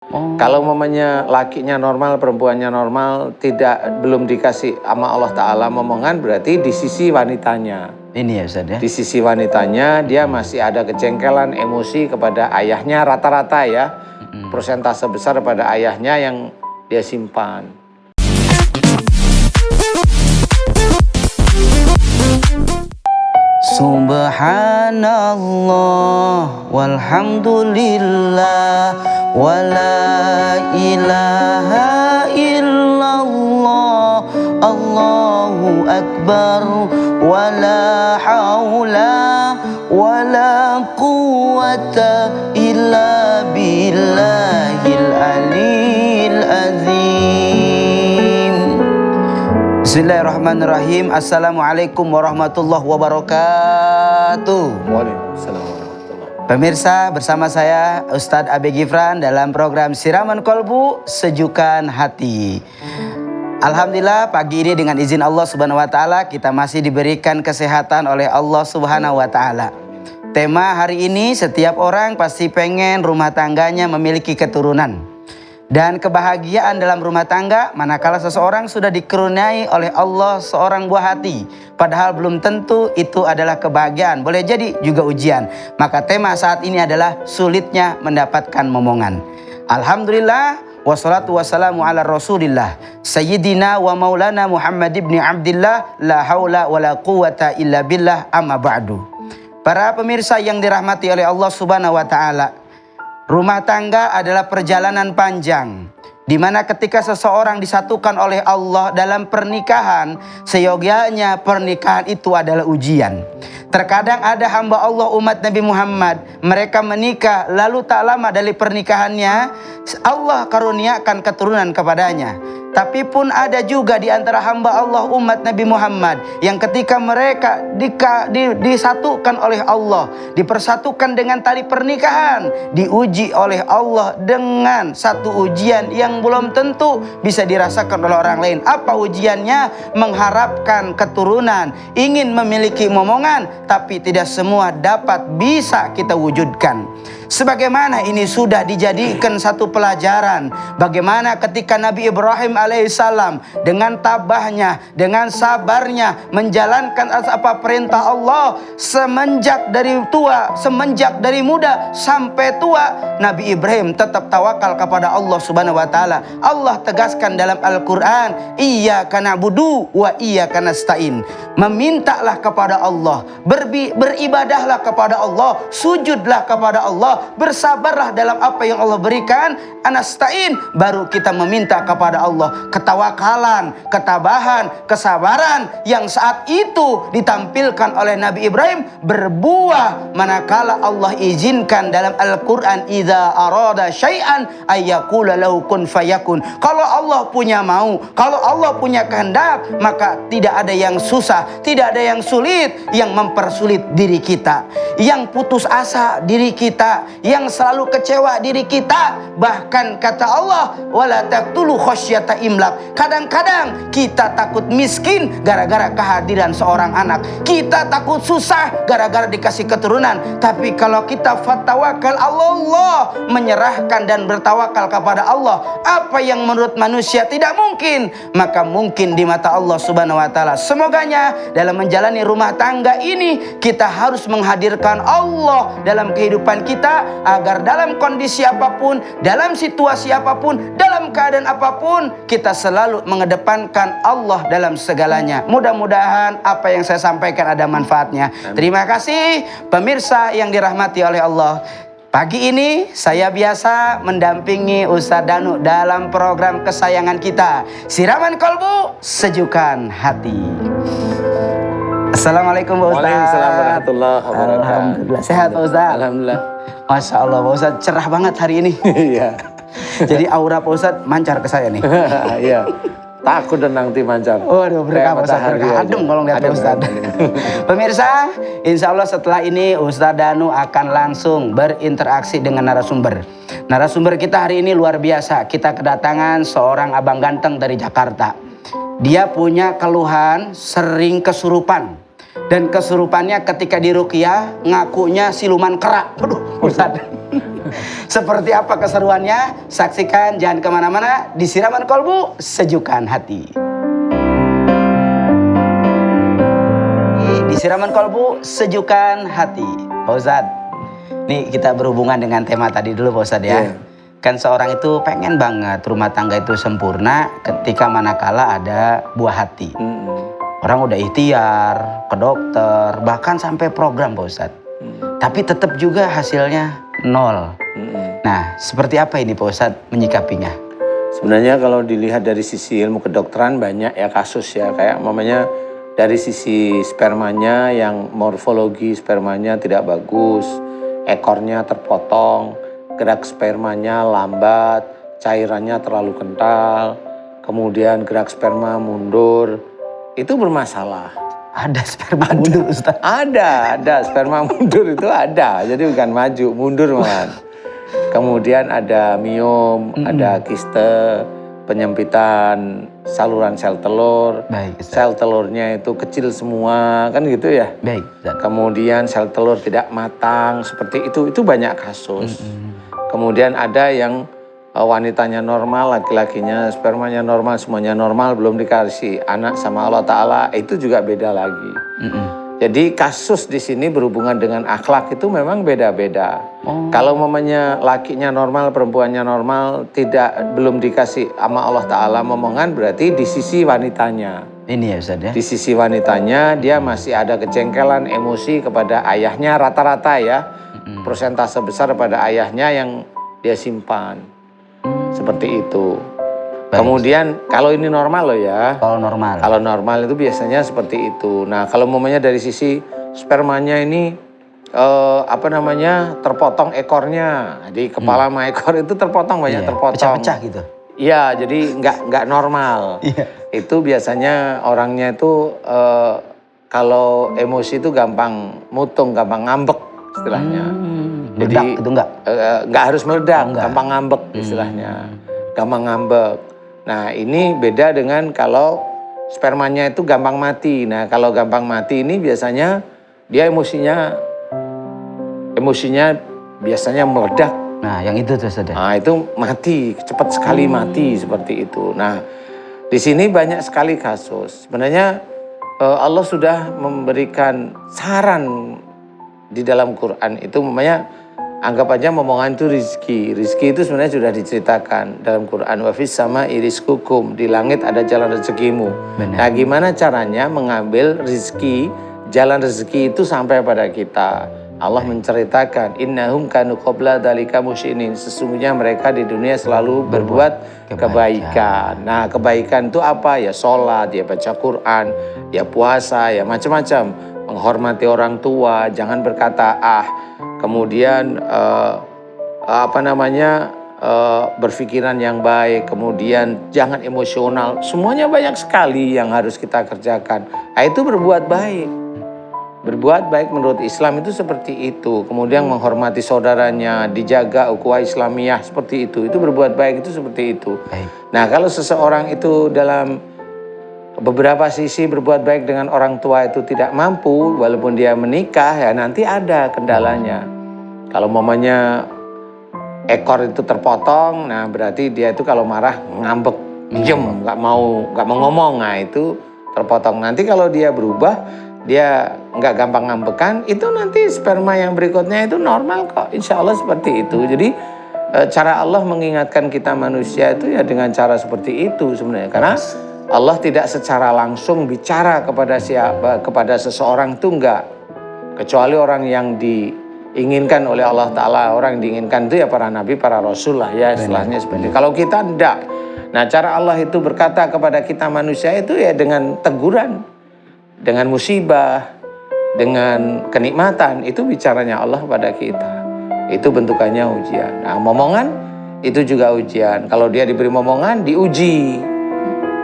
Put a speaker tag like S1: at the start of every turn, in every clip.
S1: Oh.
S2: Kalau mamanya lakinya normal, perempuannya normal, belum dikasih sama Allah Ta'ala momongan, berarti di sisi wanitanya.
S1: Ini ya Ustaz ya?
S2: Di sisi wanitanya dia masih ada kejengkelan, emosi kepada ayahnya rata-rata ya. Persentase besar pada ayahnya yang dia simpan.
S1: Subhanallah walhamdulillah wala ilaha illallah Allahu akbar wala haula wala quwwata illa billahil aliyil azim. Bismillahirrahmanirrahim. Assalamualaikum warahmatullahi wabarakatuh.
S2: Waalaikumsalam warahmatullahi wabarakatuh.
S1: Pemirsa, bersama saya Ustadz Abe Gifran dalam program Siraman Kolbu Sejukan Hati. Alhamdulillah pagi ini dengan izin Allah Subhanahu wa taala kita masih diberikan kesehatan oleh Allah Subhanahu wa taala. Tema hari ini, setiap orang pasti pengen rumah tangganya memiliki keturunan. Dan kebahagiaan dalam rumah tangga manakala seseorang sudah dikaruniai oleh Allah seorang buah hati. Padahal belum tentu itu adalah kebahagiaan, boleh jadi juga ujian. Maka tema saat ini adalah sulitnya mendapatkan momongan. Alhamdulillah, wassalatu wassalamu ala rasulillah Sayyidina wa maulana Muhammad ibn Abdillah, la haula wa la quwata illa billah, amma ba'du. Para pemirsa yang dirahmati oleh Allah Subhanahu wa ta'ala, rumah tangga adalah perjalanan panjang, di mana ketika seseorang disatukan oleh Allah dalam pernikahan, seyogyanya pernikahan itu adalah ujian. Terkadang ada hamba Allah umat Nabi Muhammad, mereka menikah lalu tak lama dari pernikahannya Allah karuniakan keturunan kepadanya. Tapi pun ada juga di antara hamba Allah umat Nabi Muhammad yang ketika mereka disatukan oleh Allah, dipersatukan dengan tali pernikahan, diuji oleh Allah dengan satu ujian yang belum tentu bisa dirasakan oleh orang lain. Apa ujiannya? Mengharapkan keturunan, ingin memiliki momongan, tapi tidak semua dapat bisa kita wujudkan. Sebagaimana ini sudah dijadikan satu pelajaran, bagaimana ketika Nabi Ibrahim alaihissalam dengan tabahnya, dengan sabarnya menjalankan apa perintah Allah semenjak dari muda sampai tua, Nabi Ibrahim tetap tawakal kepada Allah Subhanahu wa taala. Allah tegaskan dalam Al-Qur'an, iyyaka na'budu wa iyyaka nasta'in. Memintalah kepada Allah, beribadahlah kepada Allah, sujudlah kepada Allah, bersabarlah dalam apa yang Allah berikan. Anasta'in, baru kita meminta kepada Allah. Ketawakalan, ketabahan, kesabaran yang saat itu ditampilkan oleh Nabi Ibrahim berbuah manakala Allah izinkan dalam Al-Quran, idza arada syai'an ayyaqula lahu kun fayakun. Kalau Allah punya mau, kalau Allah punya kehendak, maka tidak ada yang susah, tidak ada yang sulit yang mempersulit diri kita, yang putus asa diri kita, yang selalu kecewa diri kita. Bahkan kata Allah, wala taqtulu khasyata imlak. Kadang-kadang kita takut miskin gara-gara kehadiran seorang anak, kita takut susah gara-gara dikasih keturunan. Tapi kalau kita fatawakal Allah, menyerahkan dan bertawakal kepada Allah, apa yang menurut manusia tidak mungkin, maka mungkin di mata Allah Subhanahu wa taala. Semoganya dalam menjalani rumah tangga ini kita harus menghadirkan Allah dalam kehidupan kita, agar dalam kondisi apapun, dalam situasi apapun, dalam keadaan apapun, kita selalu mengedepankan Allah dalam segalanya. Mudah-mudahan apa yang saya sampaikan ada manfaatnya. Terima kasih pemirsa yang dirahmati oleh Allah. Pagi ini saya biasa mendampingi Ustadz Danu dalam program kesayangan kita, Siraman Kolbu Sejukan Hati. Assalamualaikum Pak Ustadz.
S2: Waalaikumsalam warahmatullahi wabarakatuh.
S1: Alhamdulillah. Sehat Pak Ustadz?
S2: Alhamdulillah.
S1: Masya Allah Pak Ustadz, cerah banget hari ini.
S2: Iya.
S1: Jadi aura Pak Ustadz mancar ke saya nih.
S2: Iya. Takut dan nanti mancar.
S1: Waduh, berkah Pak Ustadz, berkah. Adem kalau lihat Pak Ustadz. Pemirsa, insya Allah setelah ini Ustadz Danu akan langsung berinteraksi dengan narasumber. Narasumber kita hari ini luar biasa. Kita kedatangan seorang abang ganteng dari Jakarta. Dia punya keluhan sering kesurupan. Dan kesurupannya ketika diruqyah ngakunya siluman kera. Waduh, Ustaz. Seperti apa keseruannya? Saksikan, jangan kemana-mana. Di Siraman Kolbu, sejukkan hati. Di Siraman Kolbu, sejukkan hati. Pak Ustadz, nih kita berhubungan dengan tema tadi dulu Pak Ustadz ya.
S2: Yeah.
S1: Kan seorang itu pengen banget rumah tangga itu sempurna ketika manakala ada buah hati. Orang udah ikhtiar, ke dokter, bahkan sampai program Pak Ustadz. Tapi tetap juga hasilnya nol. Nah, seperti apa ini Pak Ustadz menyikapinya?
S2: Sebenarnya kalau dilihat dari sisi ilmu kedokteran banyak ya kasus ya. Kayak umpamanya dari sisi spermanya yang morfologi spermanya tidak bagus, ekornya terpotong, gerak spermanya lambat, cairannya terlalu kental, kemudian gerak sperma mundur, itu bermasalah.
S1: Ada sperma mundur Ustaz?
S2: Ada sperma mundur itu ada, jadi bukan maju, mundur malahan. Kemudian ada miom, ada kiste, penyempitan saluran sel telur.
S1: Baik, Ustaz.
S2: Sel telurnya itu kecil semua, kan gitu ya.
S1: Baik, Ustaz.
S2: Kemudian sel telur tidak matang, seperti itu banyak kasus. Kemudian ada yang wanitanya normal, laki-lakinya spermanya normal, semuanya normal, belum dikasih anak sama Allah Ta'ala, itu juga beda lagi. Jadi kasus di sini berhubungan dengan akhlak itu memang beda-beda. Kalau mamanya lakinya normal, perempuannya normal, belum dikasih sama Allah Ta'ala momongan, berarti di sisi wanitanya.
S1: Ini ya Ustaz ya?
S2: Di sisi wanitanya dia masih ada kejengkelan, emosi kepada ayahnya rata-rata ya. Persentase besar pada ayahnya yang dia simpan. Seperti itu.
S1: Baik.
S2: Kemudian kalau ini normal loh ya.
S1: Kalau normal.
S2: Kalau normal itu biasanya seperti itu. Nah kalau momennya dari sisi spermanya ini terpotong ekornya. Jadi kepala sama ekor itu terpotong, banyak terpotong.
S1: Pecah-pecah gitu.
S2: Iya, jadi nggak normal.
S1: Iya.
S2: Itu biasanya orangnya itu kalau emosi itu gampang mutung, gampang ngambek istilahnya.
S1: Meledak
S2: Jadi
S1: itu enggak?
S2: nggak harus meledak,
S1: enggak.
S2: gampang ngambek istilahnya. Gampang ngambek. Nah ini beda dengan kalau spermanya itu gampang mati. Nah kalau gampang mati ini biasanya dia emosinya biasanya meledak.
S1: Nah yang itu tuh Ustaz ya?
S2: Nah itu mati, cepat sekali mati seperti itu. Nah di sini banyak sekali kasus. Sebenarnya Allah sudah memberikan saran di dalam Quran itu, namanya anggap aja momongan itu rizki. Rizki itu sebenarnya sudah diceritakan dalam Quran. Wa fis sama'i rizqukum, di langit ada jalan rezekimu.
S1: Benar.
S2: Nah gimana caranya mengambil rizki, jalan rezeki itu sampai pada kita. Allah menceritakan, innahum kanu qabla dzalika musyinin. Sesungguhnya mereka di dunia selalu berbuat kebaikan. Nah kebaikan itu apa? Ya sholat, ya baca Quran, ya puasa, ya macam-macam. Menghormati orang tua, jangan berkata kemudian berpikiran yang baik, kemudian jangan emosional. Semuanya banyak sekali yang harus kita kerjakan. Nah, itu berbuat baik. Berbuat baik menurut Islam itu seperti itu. Kemudian menghormati saudaranya, dijaga ukhuwah Islamiyah seperti itu. Itu berbuat baik itu seperti itu.
S1: Baik.
S2: Nah, kalau seseorang itu dalam beberapa sisi berbuat baik dengan orang tua itu tidak mampu, walaupun dia menikah ya nanti ada kendalanya. Kalau mamanya ekor itu terpotong, nah berarti dia itu kalau marah ngambek, diem, nggak mau ngomong, nah itu terpotong. Nanti kalau dia berubah, dia nggak gampang ngambekan, itu nanti sperma yang berikutnya itu normal kok, insya Allah seperti itu. Jadi cara Allah mengingatkan kita manusia itu ya dengan cara seperti itu sebenarnya, karena Allah tidak secara langsung bicara kepada seseorang itu enggak, kecuali orang yang diinginkan oleh Allah Ta'ala. Orang yang diinginkan itu ya para nabi, para rasul lah ya istilahnya seperti itu. Kalau kita enggak. Nah cara Allah itu berkata kepada kita manusia itu ya dengan teguran, dengan musibah, dengan kenikmatan. Itu bicaranya Allah pada kita. Itu bentukannya ujian. Nah momongan itu juga ujian. Kalau dia diberi momongan diuji.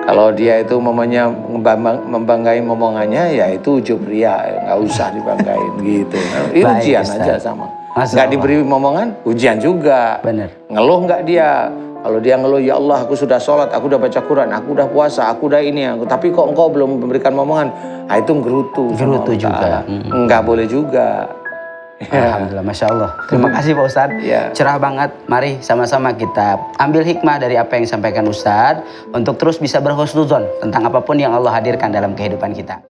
S2: Kalau dia itu membanggai momongannya, ya itu ujub ria, nggak usah dibanggain gitu. Ini ujian aja sama. Nggak diberi momongan, ujian juga.
S1: Benar.
S2: Ngeluh nggak dia? Kalau dia ngeluh, ya Allah aku sudah sholat, aku udah baca Quran, aku udah puasa, aku udah ini, tapi kok engkau belum memberikan momongan, nah itu gerutu.
S1: Gerutu juga.
S2: Enggak boleh juga.
S1: Alhamdulillah, Masya Allah. Terima kasih Pak Ustadz.
S2: Ya.
S1: Cerah banget. Mari sama-sama kita ambil hikmah dari apa yang disampaikan Ustadz untuk terus bisa berhusnuzon tentang apapun yang Allah hadirkan dalam kehidupan kita.